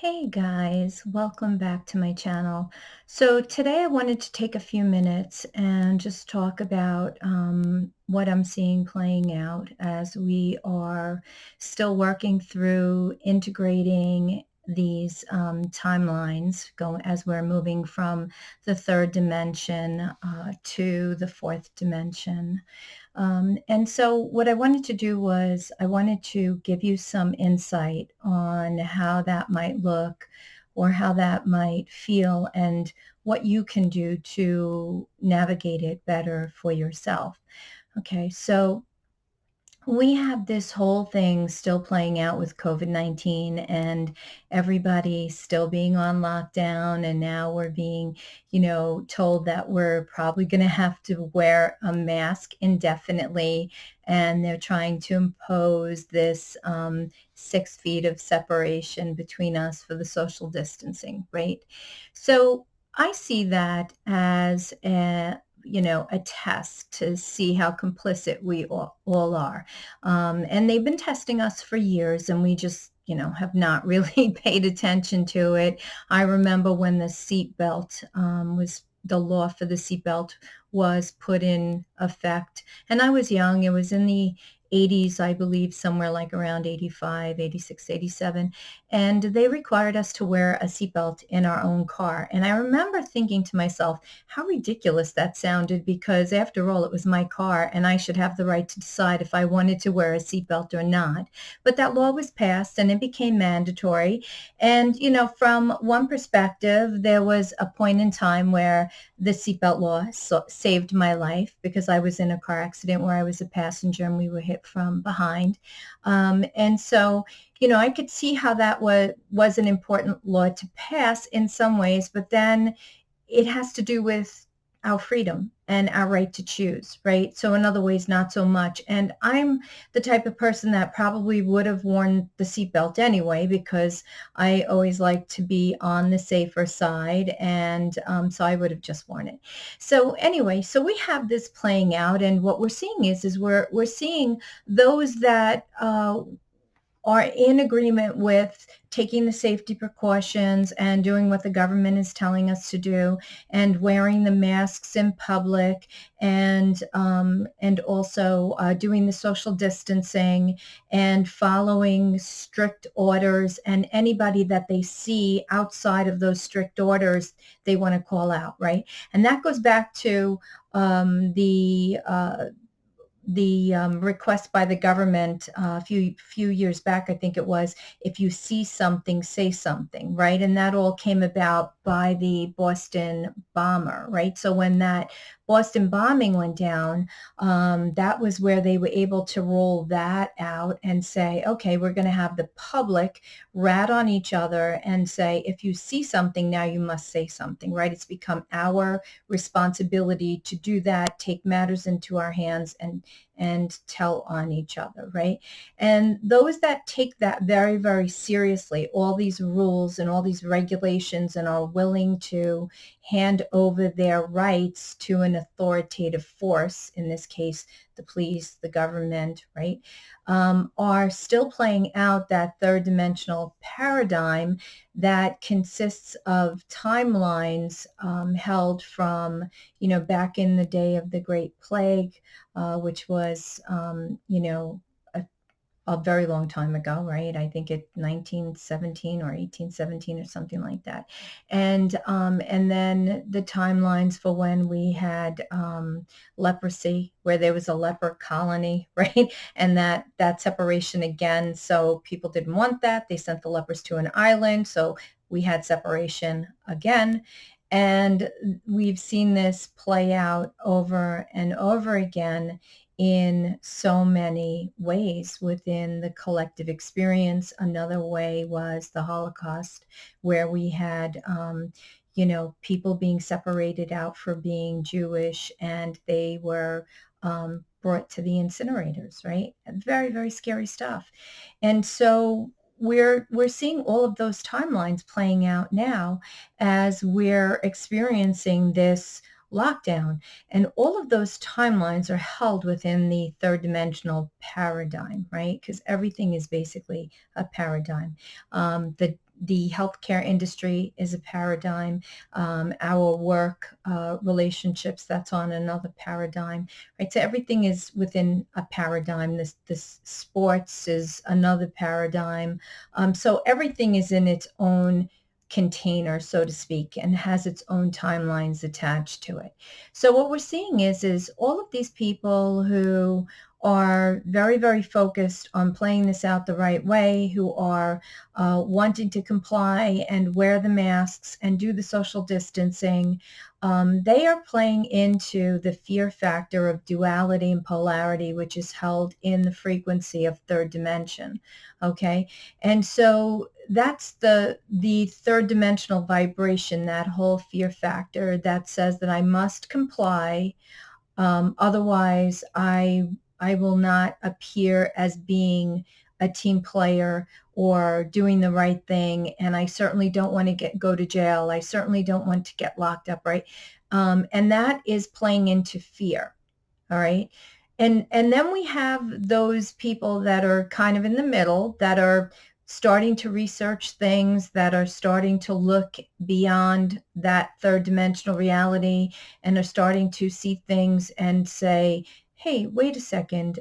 Hey guys, welcome back to my channel. So today I wanted to take a few minutes and just talk about what I'm seeing playing out as we are still working through integrating these timelines going as we're moving from the third dimension to the fourth dimension. And so what I wanted to do was I wanted to give you some insight on how that might look or how that might feel and what you can do to navigate it better for yourself. Okay, so we have this whole thing still playing out with COVID-19 and everybody still being on lockdown. And now we're being, told that we're probably going to have to wear a mask indefinitely. And they're trying to impose this 6 feet of separation between us for the social distancing, right? So I see that as a test to see how complicit we all are. And they've been testing us for years, and we just, have not really paid attention to it. I remember when the seatbelt was the law for the seatbelt was put in effect, and I was young. It was in the 80s, I believe, somewhere like around 85, 86, 87. And they required us to wear a seatbelt in our own car. And I remember thinking to myself, how ridiculous that sounded, because after all, it was my car and I should have the right to decide if I wanted to wear a seatbelt or not. But that law was passed and it became mandatory. And, from one perspective, there was a point in time where the seatbelt law saved my life because I was in a car accident where I was a passenger and we were hit from behind. And so, I could see how that was an important law to pass in some ways, but then it has to do with our freedom and our right to choose, right? So in other ways, not so much. And I'm the type of person that probably would have worn the seatbelt anyway, because I always like to be on the safer side. And so I would have just worn it. So anyway, so we have this playing out. And what we're seeing is we're seeing those that are in agreement with taking the safety precautions and doing what the government is telling us to do, and wearing the masks in public, and also doing the social distancing and following strict orders. And anybody that they see outside of those strict orders, they want to call out, right? And that goes back to the request by the government a few years back, I think it was, if you see something, say something, right? And that all came about by the Boston bomber, right? So when that Boston bombing went down, that was where they were able to roll that out and say, okay, we're going to have the public rat on each other and say, if you see something, now you must say something, right? It's become our responsibility to do that, take matters into our hands and tell on each other, right? And those that take that very, very seriously, all these rules and all these regulations, and are willing to hand over their rights to an authoritative force, in this case, the police, the government, right, are still playing out that third dimensional paradigm that consists of timelines held from, back in the day of the Great Plague, which was, a very long time ago, right? I think it 1917 or 1817 or something like that. And then the timelines for when we had leprosy, where there was a leper colony, right? And that separation again. So people didn't want that. They sent the lepers to an island. So we had separation again. And we've seen this play out over and over again in so many ways within the collective experience. Another way was the Holocaust, where we had, people being separated out for being Jewish, and they were brought to the incinerators, right? Very, very scary stuff. And so we're seeing all of those timelines playing out now as we're experiencing this lockdown. And all of those timelines are held within the third dimensional paradigm, right? Because everything is basically a paradigm. the healthcare industry is a paradigm. Our work relationships, that's on another paradigm, right? So everything is within a paradigm. This sports is another paradigm. So everything is in its own container, so to speak, and has its own timelines attached to it. So what we're seeing is all of these people who are very, very focused on playing this out the right way, who are wanting to comply and wear the masks and do the social distancing, they are playing into the fear factor of duality and polarity, which is held in the frequency of third dimension. Okay, and so that's the third dimensional vibration, that whole fear factor that says that I must comply, otherwise I will not appear as being a team player or doing the right thing, and I certainly don't want to go to jail. I certainly don't want to get locked up, right? And that is playing into fear. All right. And then we have those people that are kind of in the middle, that are starting to research things, that are starting to look beyond that third dimensional reality, and are starting to see things and say, hey, wait a second,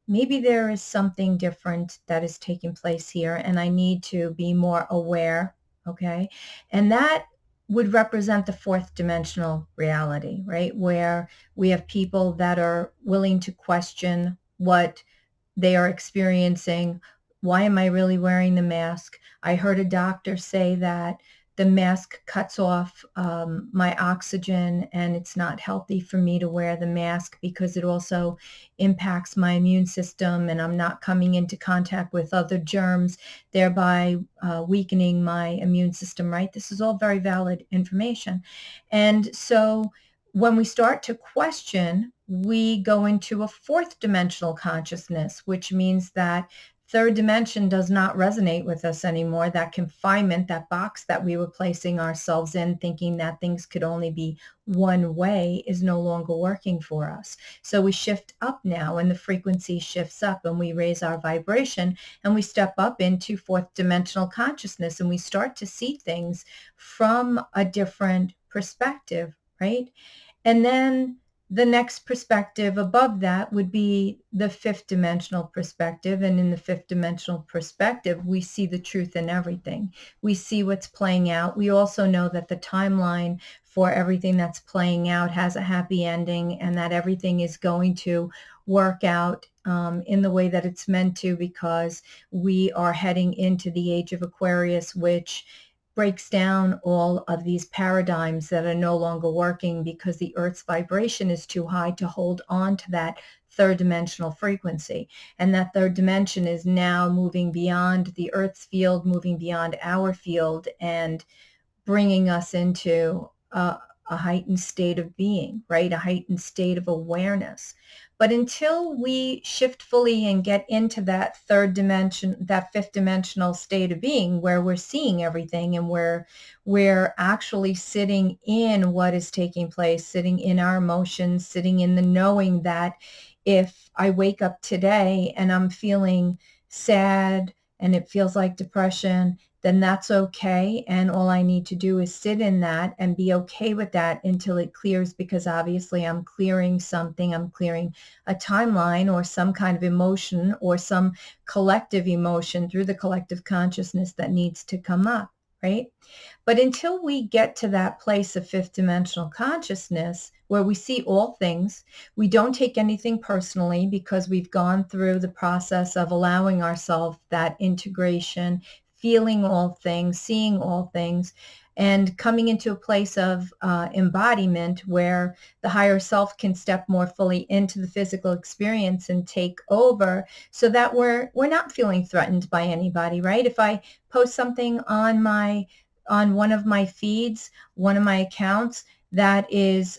maybe there is something different that is taking place here, and I need to be more aware. Okay. And that would represent the fourth dimensional reality, right? Where we have people that are willing to question what they are experiencing. Why am I really wearing the mask? I heard a doctor say that the mask cuts off my oxygen, and it's not healthy for me to wear the mask because it also impacts my immune system, and I'm not coming into contact with other germs, thereby weakening my immune system, right? This is all very valid information. And so when we start to question, we go into a fourth dimensional consciousness, which means that third dimension does not resonate with us anymore. That confinement, that box that we were placing ourselves in, thinking that things could only be one way, is no longer working for us. So we shift up now, and the frequency shifts up, and we raise our vibration, and we step up into fourth dimensional consciousness, and we start to see things from a different perspective, right? And then the next perspective above that would be the fifth dimensional perspective. And in the fifth dimensional perspective, we see the truth in everything. We see what's playing out. We also know that the timeline for everything that's playing out has a happy ending, and that everything is going to work out in the way that it's meant to, because we are heading into the age of Aquarius, which breaks down all of these paradigms that are no longer working because the Earth's vibration is too high to hold on to that third dimensional frequency. And that third dimension is now moving beyond the Earth's field, moving beyond our field, and bringing us into a heightened state of being, right? A heightened state of awareness. But until we shift fully and get into that third dimension, that fifth dimensional state of being, where we're seeing everything and where we're actually sitting in what is taking place, sitting in our emotions, sitting in the knowing that if I wake up today and I'm feeling sad and it feels like depression, then that's okay. And all I need to do is sit in that and be okay with that until it clears, because obviously I'm clearing something. I'm clearing a timeline or some kind of emotion or some collective emotion through the collective consciousness that needs to come up, right? But until we get to that place of fifth dimensional consciousness where we see all things, we don't take anything personally because we've gone through the process of allowing ourselves that integration, feeling all things, seeing all things, and coming into a place of embodiment where the higher self can step more fully into the physical experience and take over, so that we're not feeling threatened by anybody, right? If I post something on one of my feeds, one of my accounts, that is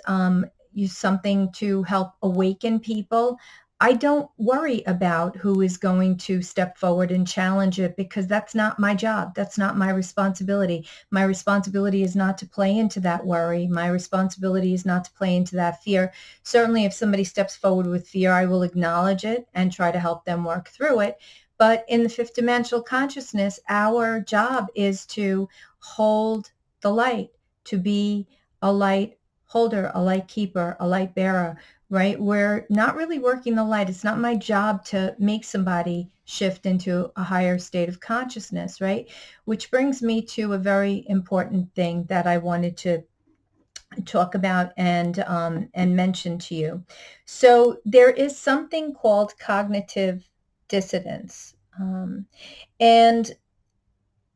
something to help awaken people, I don't worry about who is going to step forward and challenge it, because that's not my job. That's not my responsibility. My responsibility is not to play into that worry. My responsibility is not to play into that fear. Certainly, if somebody steps forward with fear, I will acknowledge it and try to help them work through it. But in the fifth dimensional consciousness, our job is to hold the light, to be a light holder, a light keeper, a light bearer, right? We're not really working the light. It's not my job to make somebody shift into a higher state of consciousness, right? Which brings me to a very important thing that I wanted to talk about and mention to you. So there is something called cognitive dissonance. And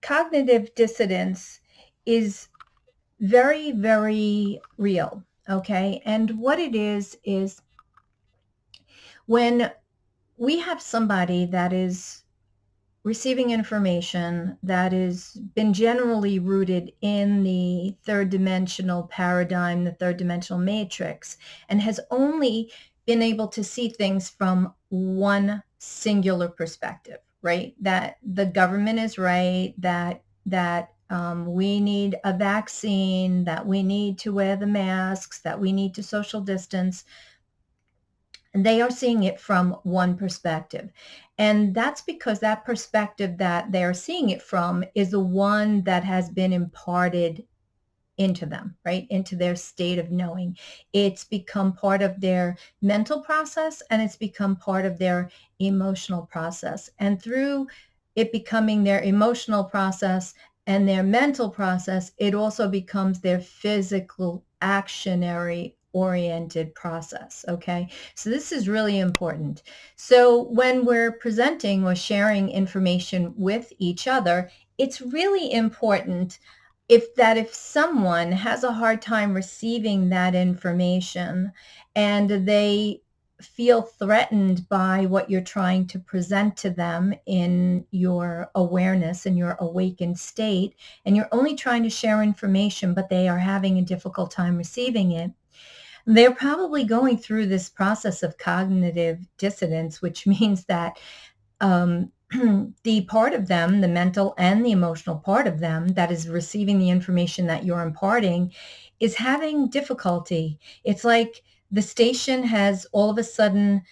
cognitive dissonance is very, very real. Okay. And what it is when we have somebody that is receiving information that has been generally rooted in the third dimensional paradigm, the third dimensional matrix, and has only been able to see things from one singular perspective, right? That the government is right, that we need a vaccine, that we need to wear the masks, that we need to social distance. And they are seeing it from one perspective. And that's because that perspective that they're seeing it from is the one that has been imparted into them, right? Into their state of knowing. It's become part of their mental process and it's become part of their emotional process. And through it becoming their emotional process and their mental process, it also becomes their physical actionary oriented process. Okay. So this is really important. So when we're presenting or sharing information with each other, it's really important if someone has a hard time receiving that information and they feel threatened by what you're trying to present to them in your awareness and your awakened state, and you're only trying to share information, but they are having a difficult time receiving it, they're probably going through this process of cognitive dissonance, which means that the part of them, the mental and the emotional part of them that is receiving the information that you're imparting is having difficulty. It's like the station has all of a sudden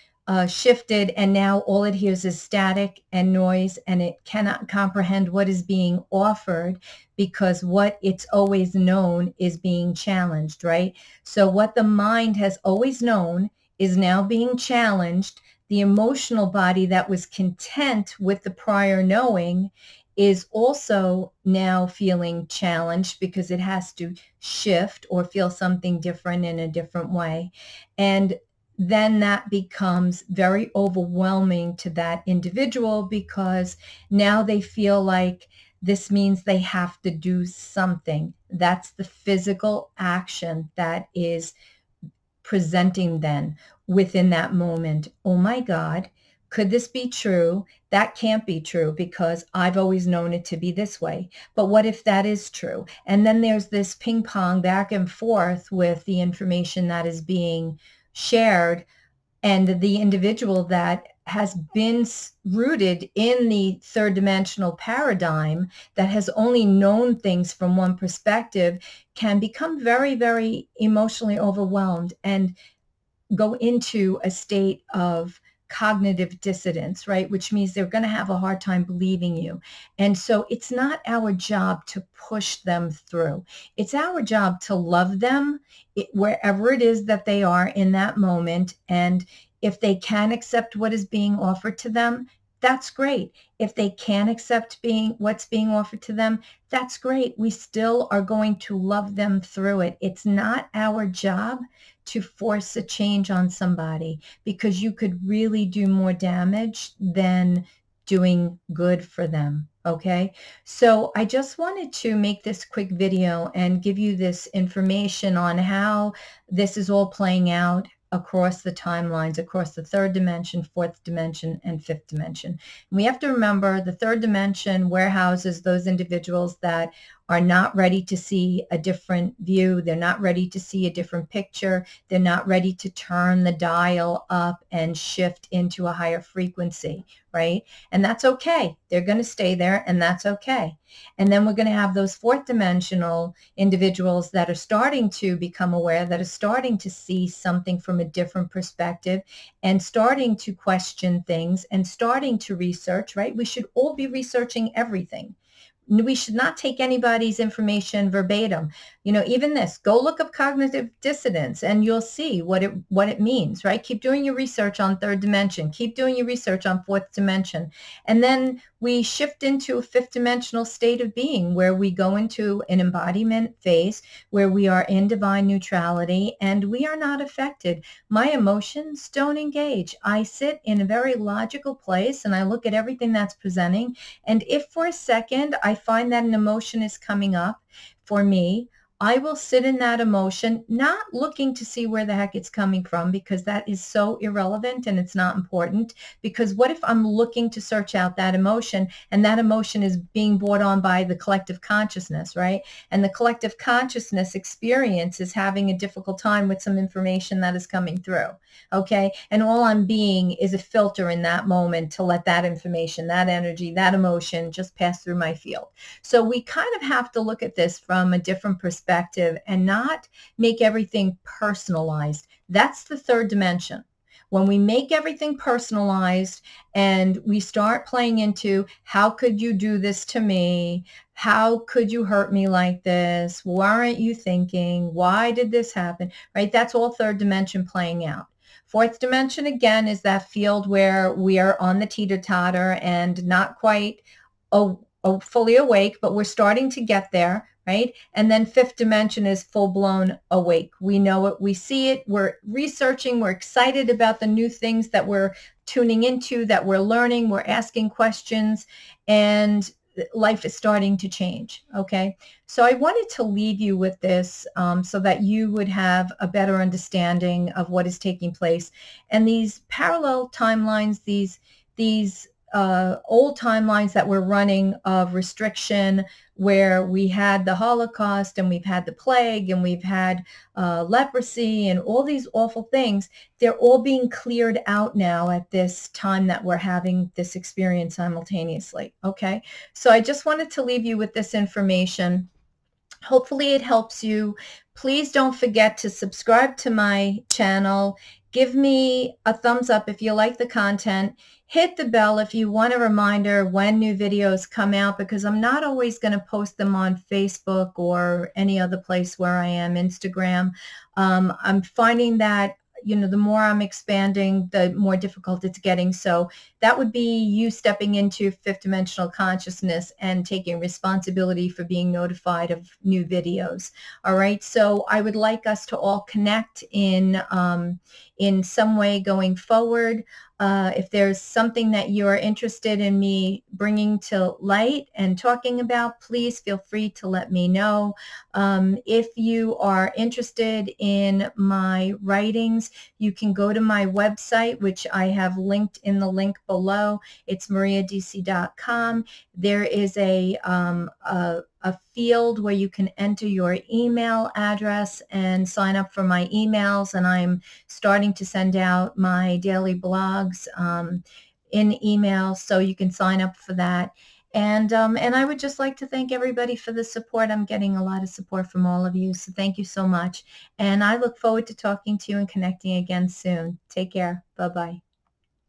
shifted and now all it hears is static and noise and it cannot comprehend what is being offered because what it's always known is being challenged, right? So what the mind has always known is now being challenged. The emotional body that was content with the prior knowing is also now feeling challenged because it has to shift or feel something different in a different way. And then that becomes very overwhelming to that individual because now they feel like this means they have to do something. That's the physical action that is presenting then within that moment. Oh my God, could this be true? That can't be true because I've always known it to be this way. But what if that is true? And then there's this ping pong back and forth with the information that is being shared, and the individual that has been rooted in the third dimensional paradigm that has only known things from one perspective can become very, very emotionally overwhelmed and go into a state of cognitive dissonance, right? Which means they're going to have a hard time believing you. And so it's not our job to push them through. It's our job to love them wherever it is that they are in that moment. And if they can accept what is being offered to them, that's great. If they can't accept what's being offered to them, that's great. We still are going to love them through it. It's not our job to force a change on somebody because you could really do more damage than doing good for them. Okay. So I just wanted to make this quick video and give you this information on how this is all playing out across the timelines, across the third dimension, fourth dimension, and fifth dimension. And we have to remember the third dimension warehouses those individuals that are not ready to see a different view. They're not ready to see a different picture. They're not ready to turn the dial up and shift into a higher frequency, right? And that's okay. They're going to stay there, and that's okay. And then we're going to have those fourth dimensional individuals that are starting to become aware, that are starting to see something from a different perspective and starting to question things and starting to research, right? We should all be researching everything. We should not take anybody's information verbatim. Even this, go look up cognitive dissonance and you'll see what it means, right? Keep doing your research on third dimension. Keep doing your research on fourth dimension. And then we shift into a fifth dimensional state of being where we go into an embodiment phase where we are in divine neutrality and we are not affected. My emotions don't engage. I sit in a very logical place and I look at everything that's presenting. And if for a second I find that an emotion is coming up for me, I will sit in that emotion, not looking to see where the heck it's coming from, because that is so irrelevant and it's not important. Because what if I'm looking to search out that emotion and that emotion is being brought on by the collective consciousness, right? And the collective consciousness experience is having a difficult time with some information that is coming through, okay? And all I'm being is a filter in that moment to let that information, that energy, that emotion just pass through my field. So we kind of have to look at this from a different perspective and not make everything personalized. That's the third dimension. When we make everything personalized and we start playing into, how could you do this to me? How could you hurt me like this? Why aren't you thinking? Why did this happen? Right? That's all third dimension playing out. Fourth dimension, again, is that field where we are on the teeter-totter and not quite fully awake, but we're starting to get there, right? And then fifth dimension is full-blown awake. We know it, we see it, we're researching, we're excited about the new things that we're tuning into, that we're learning, we're asking questions, and life is starting to change, okay? So I wanted to leave you with this so that you would have a better understanding of what is taking place. And these parallel timelines, these old timelines that we're running of restriction, where we had the Holocaust and we've had the plague and we've had leprosy and all these awful things, they're all being cleared out now at this time that we're having this experience simultaneously, okay? So I just wanted to leave you with this information. Hopefully it helps you. Please don't forget to subscribe to my channel. Give me a thumbs up if you like the content. Hit the bell if you want a reminder when new videos come out, because I'm not always going to post them on Facebook or any other place where I am, Instagram. I'm finding that the more I'm expanding, the more difficult it's getting. So that would be you stepping into fifth dimensional consciousness and taking responsibility for being notified of new videos. All right. So I would like us to all connect in some way going forward. If there's something that you're interested in me bringing to light and talking about, please feel free to let me know. If you are interested in my writings, you can go to my website, which I have linked in the link below. It's mariadc.com. There is a field where you can enter your email address and sign up for my emails, and I'm starting to send out my daily blogs in email, so you can sign up for that. And I would just like to thank everybody for the support. I'm getting a lot of support from all of you, so thank you so much. And I look forward to talking to you and connecting again soon. Take care. Bye-bye.